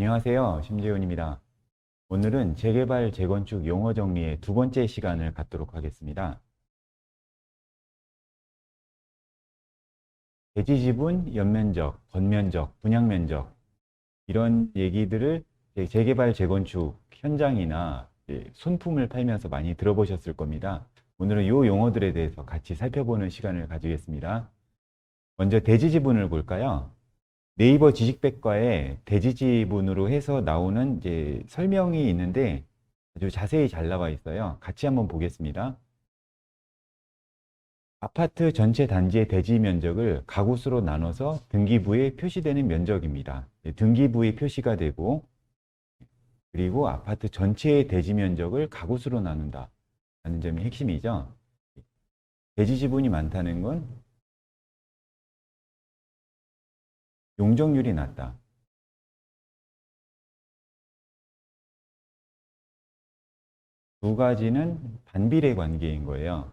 안녕하세요. 심재훈입니다. 오늘은 재개발, 재건축 용어 정리의 두 번째 시간을 갖도록 하겠습니다. 대지지분, 연면적, 건면적, 분양면적 이런 얘기들을 재개발, 재건축 현장이나 손품을 팔면서 많이 들어보셨을 겁니다. 오늘은 이 용어들에 대해서 같이 살펴보는 시간을 가지겠습니다. 먼저 대지지분을 볼까요? 네이버 지식백과에 대지지분으로 해서 나오는 이제 설명이 있는데 아주 자세히 잘 나와 있어요. 같이 한번 보겠습니다. 아파트 전체 단지의 대지 면적을 가구수로 나눠서 등기부에 표시되는 면적입니다. 등기부에 표시가 되고, 그리고 아파트 전체의 대지 면적을 가구수로 나눈다 라는 점이 핵심이죠. 대지 지분이 많다는 건 용적률이 낮다. 두 가지는 반비례 관계인 거예요.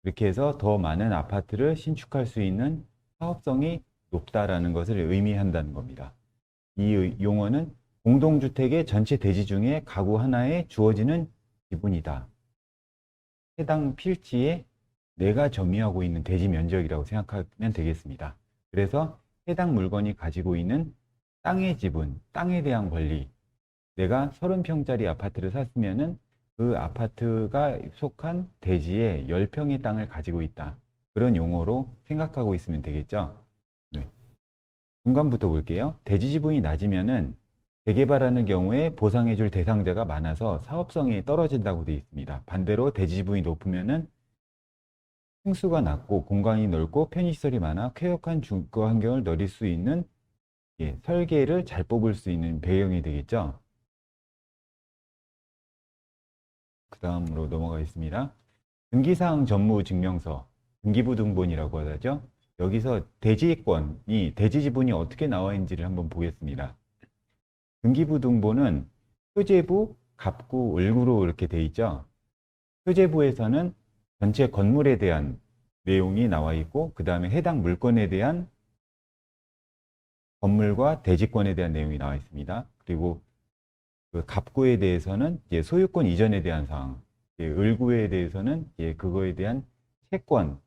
이렇게 해서 더 많은 아파트를 신축할 수 있는 사업성이 높다라는 것을 의미한다는 겁니다. 이 용어는 공동주택의 전체 대지 중에 가구 하나에 주어지는 지분이다. 해당 필지에 내가 점유하고 있는 대지 면적이라고 생각하면 되겠습니다. 그래서 해당 물건이 가지고 있는 땅의 지분, 땅에 대한 권리, 내가 30평짜리 아파트를 샀으면은 그 아파트가 속한 대지에 10평의 땅을 가지고 있다. 그런 용어로 생각하고 있으면 되겠죠. 네. 중간부터 볼게요. 대지 지분이 낮으면은 재개발하는 경우에 보상해줄 대상자가 많아서 사업성이 떨어진다고 되어 있습니다. 반대로 대지 지분이 높으면은 층수가 낮고 공간이 넓고 편의시설이 많아 쾌적한 주거 환경을 누릴 수 있는 설계를 잘 뽑을 수 있는 배경이 되겠죠. 그 다음으로 넘어가겠습니다. 등기사항 전무증명서, 등기부등본이라고 하죠. 여기서 대지권이, 대지지분이 어떻게 나와 있는지를 한번 보겠습니다. 등기부등본은 표제부, 갑구, 을구로 이렇게 돼 있죠. 표제부에서는 전체 건물에 대한 내용이 나와 있고, 그 다음에 해당 물건에 대한 건물과 대지권에 대한 내용이 나와 있습니다. 그리고 그 갑구에 대해서는 이제 소유권 이전에 대한 사항, 을구에 대해서는 그거에 대한 채권에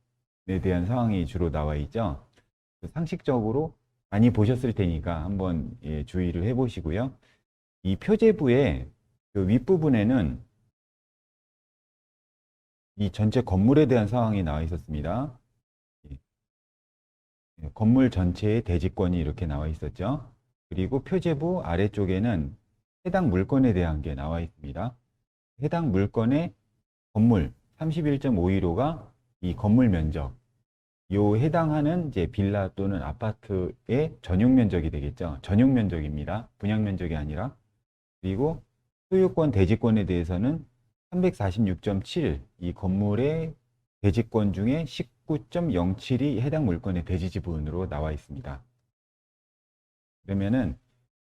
대한 사항이 주로 나와 있죠. 상식적으로 많이 보셨을 테니까 한번 주의를 해보시고요. 이 표제부의 그 윗부분에는 이 전체 건물에 대한 사항이 나와 있었습니다. 건물 전체의 대지권이 이렇게 나와 있었죠. 그리고 표제부 아래쪽에는 해당 물건에 대한 게 나와 있습니다. 해당 물건의 건물 31.515가 이 건물 면적, 요 해당하는 이제 빌라 또는 아파트의 전용 면적이 되겠죠. 전용 면적입니다. 분양 면적이 아니라. 그리고 소유권 대지권에 대해서는 346.7, 이 건물의 대지권 중에 19.07이 해당 물건의 대지 지분으로 나와 있습니다. 그러면은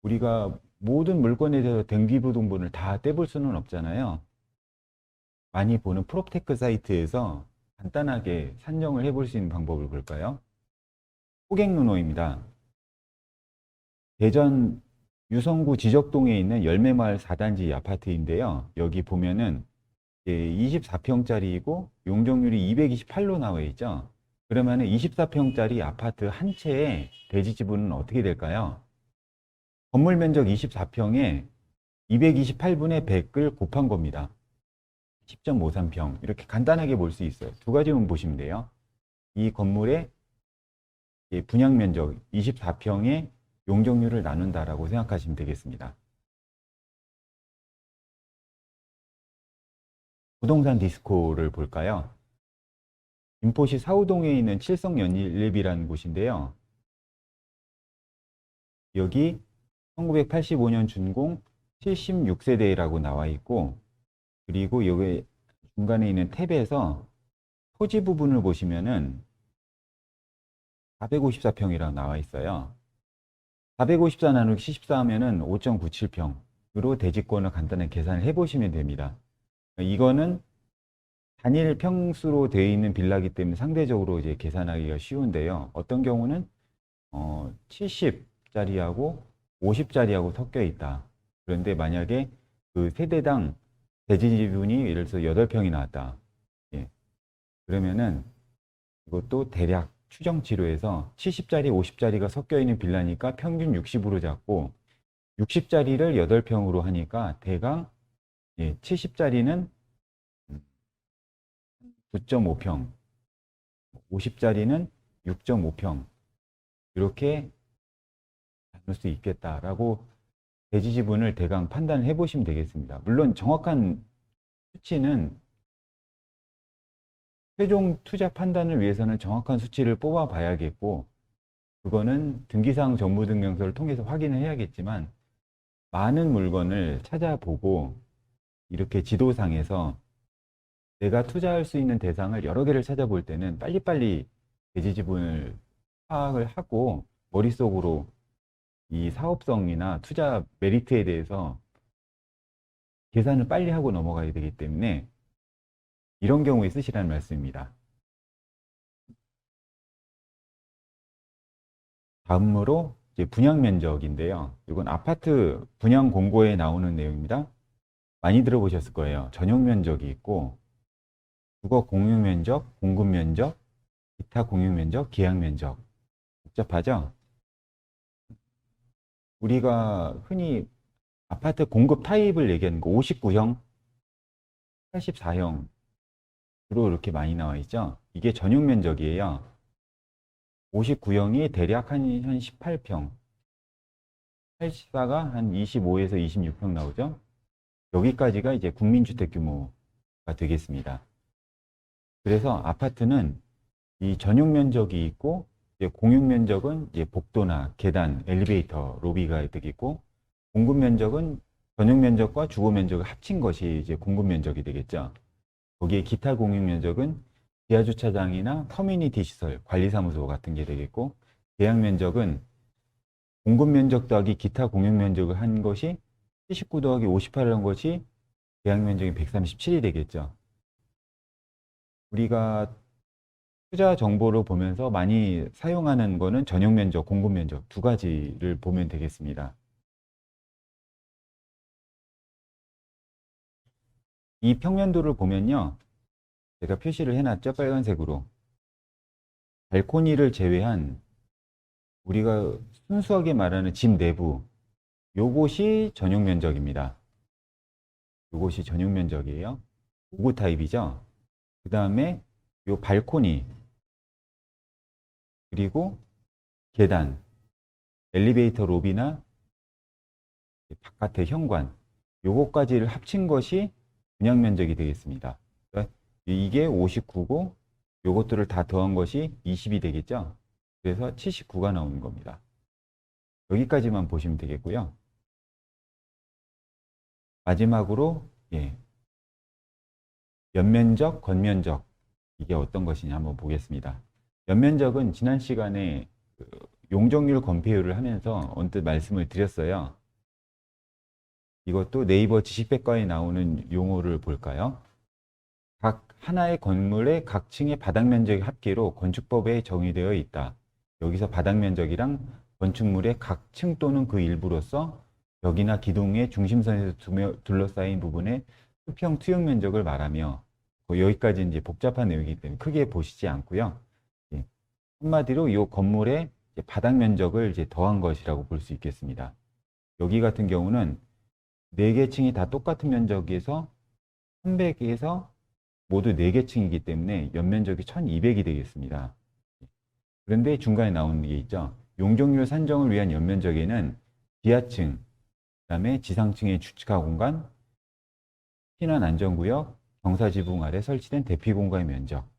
우리가 모든 물건에 대해서 등기부등본을 다 떼볼 수는 없잖아요. 많이 보는 프롭테크 사이트에서 간단하게 산정을 해볼 수 있는 방법을 볼까요? 호객문호입니다. 대전 유성구 지적동에 있는 열매마을 4단지 아파트인데요. 여기 보면은 24평짜리이고 용적률이 228로 나와 있죠. 그러면 24평짜리 아파트 한 채의 대지 지분은 어떻게 될까요? 건물 면적 24평에 228분의 100을 곱한 겁니다. 10.53평. 이렇게 간단하게 볼 수 있어요. 두 가지만 보시면 돼요. 이 건물의 분양 면적 24평의 용적률을 나눈다라고 생각하시면 되겠습니다. 부동산 디스코를 볼까요? 김포시 사우동에 있는 칠성연립이라는 곳인데요. 여기 1985년 준공 76세대라고 나와 있고, 그리고 여기 중간에 있는 탭에서 토지 부분을 보시면은 454평이라고 나와 있어요. 454 나누기 74 하면은 5.97평으로 대지권을 간단하게 계산을 해 보시면 됩니다. 이거는 단일 평수로 되어 있는 빌라기 때문에 상대적으로 이제 계산하기가 쉬운데요. 어떤 경우는 70짜리하고 50짜리하고 섞여 있다. 그런데 만약에 그 세대당 대지 지분이 예를 들어서 8평이 나왔다. 예. 그러면은 이것도 대략 추정치로 해서 70짜리, 50짜리가 섞여 있는 빌라니까 평균 60으로 잡고 60짜리를 8평으로 하니까 대강 70짜리는 9.5평, 50짜리는 6.5평 이렇게 나눌 수 있겠다라고 대지 지분을 대강 판단해 보시면 되겠습니다. 물론 정확한 수치는 최종 투자 판단을 위해서는 정확한 수치를 뽑아 봐야겠고 그거는 등기사항 정보증명서를 통해서 확인을 해야겠지만 많은 물건을 찾아보고 이렇게 지도상에서 내가 투자할 수 있는 대상을 여러 개를 찾아볼 때는 빨리빨리 대지 지분을 파악을 하고 머릿속으로 이 사업성이나 투자 메리트에 대해서 계산을 빨리 하고 넘어가야 되기 때문에 이런 경우에 쓰시라는 말씀입니다. 다음으로 이제 분양 면적인데요. 이건 아파트 분양 공고에 나오는 내용입니다. 많이 들어보셨을 거예요. 전용 면적이 있고 주거 공유 면적, 공급 면적, 기타 공유 면적, 계약 면적. 복잡하죠? 우리가 흔히 아파트 공급 타입을 얘기하는 거 59형, 84형 주로 이렇게 많이 나와 있죠. 이게 전용 면적이에요. 59형이 대략 한 18평, 84가 한 25에서 26평 나오죠. 여기까지가 이제 국민주택 규모가 되겠습니다. 그래서 아파트는 이 전용 면적이 있고 이제 공용 면적은 이제 복도나 계단, 엘리베이터, 로비가 되겠고 공급 면적은 전용 면적과 주거 면적을 합친 것이 이제 공급 면적이 되겠죠. 거기에 기타 공용 면적은 지하주차장이나 커뮤니티 시설, 관리사무소 같은 게 되겠고 계약 면적은 공급 면적 더하기 기타 공용 면적을 한 것이 79 더하기 58을 한 것이 계약 면적이 137이 되겠죠. 우리가 투자 정보를 보면서 많이 사용하는 거는 전용 면적, 공급 면적 두 가지를 보면 되겠습니다. 이 평면도를 보면요. 제가 표시를 해놨죠. 빨간색으로. 발코니를 제외한 우리가 순수하게 말하는 집 내부 요것이 전용 면적입니다. 요것이 전용 면적이에요. 5구 타입이죠. 그 다음에 요 발코니 그리고 계단, 엘리베이터 로비나 바깥의 현관 요것까지를 합친 것이 분양 면적이 되겠습니다. 그러니까 이게 59고 요것들을 다 더한 것이 20이 되겠죠. 그래서 79가 나오는 겁니다. 여기까지만 보시면 되겠고요. 마지막으로 연면적, 겉면적 이게 어떤 것이냐 한번 보겠습니다. 연면적은 지난 시간에 용적률 건폐율을 하면서 언뜻 말씀을 드렸어요. 이것도 네이버 지식백과에 나오는 용어를 볼까요? 각 하나의 건물의 각 층의 바닥 면적의 합계로 건축법에 정의되어 있다. 여기서 바닥 면적이랑 건축물의 각 층 또는 그 일부로서 벽이나 기둥의 중심선에서 둘러싸인 부분의 수평 투영 면적을 말하며 여기까지 이제 복잡한 내용이기 때문에 크게 보시지 않고요. 한마디로 이 건물의 바닥 면적을 이제 더한 것이라고 볼 수 있겠습니다. 여기 같은 경우는 4개 층이 다 똑같은 면적에서 300에서 모두 4개 층이기 때문에 연면적이 1200이 되겠습니다. 그런데 중간에 나오는 게 있죠. 용적률 산정을 위한 연면적에는 지하층, 그 다음에 지상층의 주차가 공간, 피난 안전구역, 경사지붕 아래 설치된 대피 공간의 면적.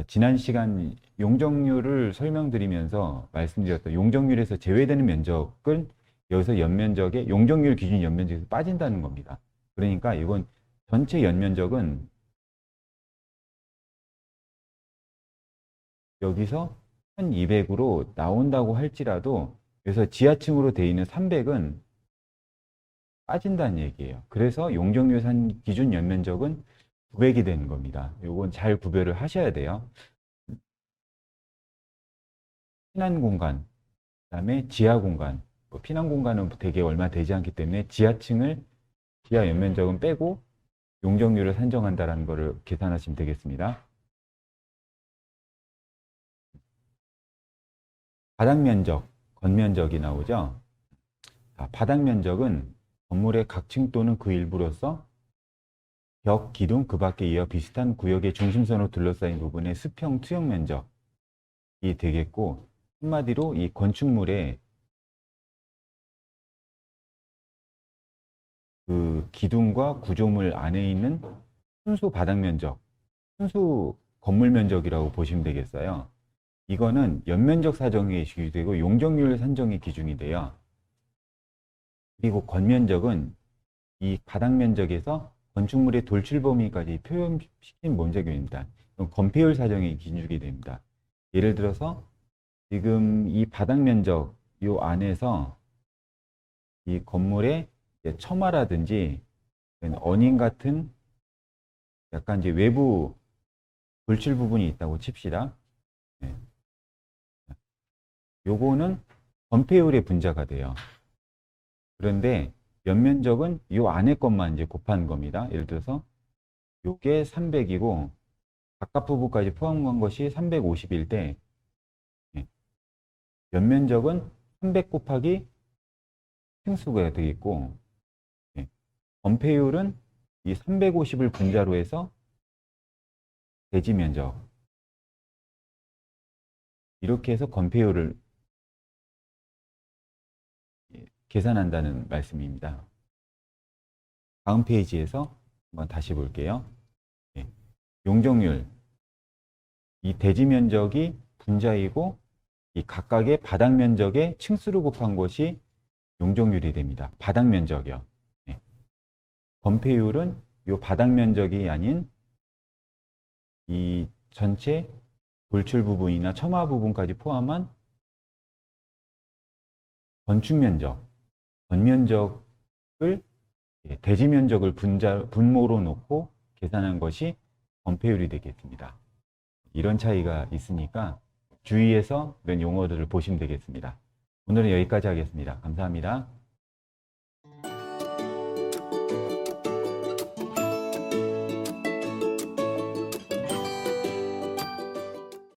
지난 시간 용적률을 설명드리면서 말씀드렸던 용적률에서 제외되는 면적은 여기서 연면적의 용적률 기준 연면적에서 빠진다는 겁니다. 그러니까 이건 전체 연면적은 여기서 1200으로 나온다고 할지라도 여기서 지하층으로 되어 있는 300은 빠진다는 얘기예요. 그래서 용적률 기준 연면적은 900이 되는 겁니다. 이건 잘 구별을 하셔야 돼요. 피난 공간, 그다음에 지하 공간, 피난 공간은 되게 얼마 되지 않기 때문에 지하 연면적은 빼고 용적률을 산정한다는 것을 계산하시면 되겠습니다. 바닥 면적, 겉면적이 나오죠. 바닥 면적은 건물의 각 층 또는 그 일부로서 벽, 기둥, 그 밖에 이어 비슷한 구역의 중심선으로 둘러싸인 부분의 수평, 투영 면적이 되겠고, 한마디로 이 건축물의 그 기둥과 구조물 안에 있는 순수 바닥 면적, 순수 건물 면적이라고 보시면 되겠어요. 이거는 연면적 사정이 기준되고 용적률 산정이 기준이 돼요. 그리고 겉면적은 이 바닥 면적에서 건축물의 돌출 범위까지 표현시킨 면적입니다. 건폐율 사정이 기준이 됩니다. 예를 들어서 지금 이 바닥 면적 요 안에서 이 건물의 처마라든지 어닝 같은 약간 이제 외부 돌출 부분이 있다고 칩시다. 네. 요거는 건폐율의 분자가 돼요. 그런데 연면적은 요 안에 것만 이제 곱한 겁니다. 예를 들어서 요게 300이고 바깥 부분까지 포함한 것이 350일 때 연면적은 300 곱하기 층수가 되겠고 건폐율은 이 350을 분자로 해서 대지 면적 이렇게 해서 건폐율을 계산한다는 말씀입니다. 다음 페이지에서 한번 다시 볼게요. 용적률 이 대지 면적이 분자이고 이 각각의 바닥 면적의 층수를 곱한 것이 용적률이 됩니다. 바닥 면적이요. 건폐율은 이 바닥 면적이 아닌 이 전체 돌출 부분이나 처마 부분까지 포함한 건축 면적, 건면적을 대지 면적을 분모로 놓고 계산한 것이 건폐율이 되겠습니다. 이런 차이가 있으니까 주의해서 이런 용어들을 보시면 되겠습니다. 오늘은 여기까지 하겠습니다. 감사합니다.